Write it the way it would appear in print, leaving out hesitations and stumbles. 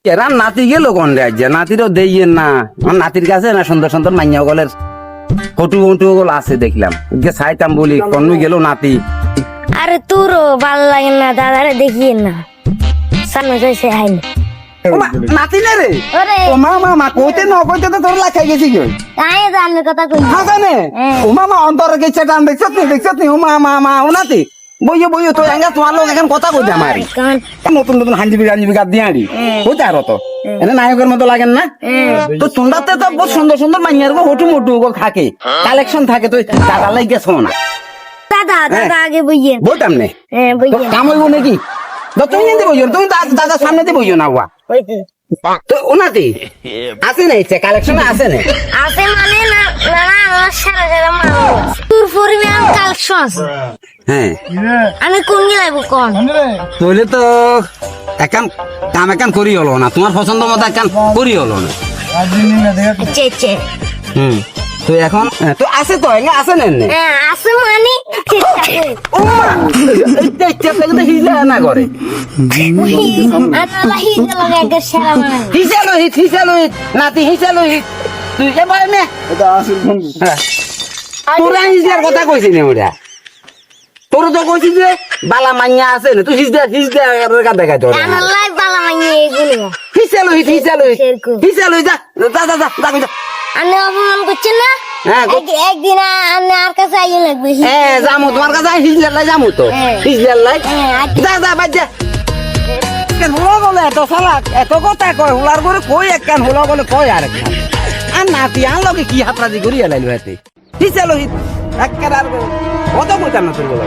এরা নাতি গেল কোন রাজ্যে, নাতিরও দেইয়েন না। আমার নাতির কাছে না সুন্দর সুন্দর মাইয়া গলের ফটু ফটু গুলো আছে দেখলাম, যে চাইতাম বলি কোন গেল নাতি। আরে তোরও ভালো লাগে না, দাদারে দেখিয়ে না সামনে যাইছে হাইনি নাতি না রে, ওরে ও মা কইতে না কইতে তো তোর লাখাই গেছি কি আয় জানলে কথা কই হাসানে। ও মা অন্তরে গেছে টান দেখছত নি ও মা ও নাতি বইয়ে তো আঙ্গা তোমার লোক এখন কথা কইতে আমার নতুন নতুন হাঞ্জি বিঘা দিয়ে আরি কইতে আরো তো এনে নায়কের মতো লাগেন না। তো তোমরাতে তো বহুত সুন্দর সুন্দর মাইয়ার গো হটু মটু গো থাকে, কালেকশন থাকে। তো দাদা লাই গেছো না দাদা আগে বইয়ে বইতাম নে বইয়ে কাম হইব নাকি? তুমি নিতে বইও, তুমি দাদা সামনে দিয়ে বইও না ওয়া। তো ওনাতে আছে না ইচ্ছে কালেকশন আছে না? আছে মানে না না আমার সারা সারা মানুষ তোর পরিমাণ কালেকশন আছে। হ্যাঁ আমি কোন গেলাইব কোন তাহলে তো একান কাম একান করি হলো না, তোমার পছন্দ মতো একান করি হলো না। চেচে তো এখন তো আছে তো এঙ্গা আছে না নে? আছে মানে ও মা এইটা ইচ্ছা লাগে তো হিজা না করে আনালা হিজে লাগে এক সারা মানুষ হিসালো নাতি হিসালো তুই এবারে নে এটা আসল বন্ধু। তোরা হিজলার কথা কইছি নে ওরা, তোর তো কইছি যে বালা মাইয়া আছে না, তুই হিজদা রেখা দেখাই তোর আনালাই বালা মাইয়ে এগুলো হিসালো যা আমি অপমান করছেন না। হ্যাঁ, একদিন আমি আর কাছে আইয়ে লাগবে হ্যাঁ যামু তোমার কাছে হিজলার লাই যামু তো হিজলার লাই যা বাদ যা। কেন হলো বলে এত সালাক এত কথা কয় হুলার করে কই এক কান হলো বলে কয় আর এক কান আর নাতি আনলোকে কি হাতরাজি করি এলাইলো হাতে হিসালো হিত এক কান আর কত কইতাম না তোর বলে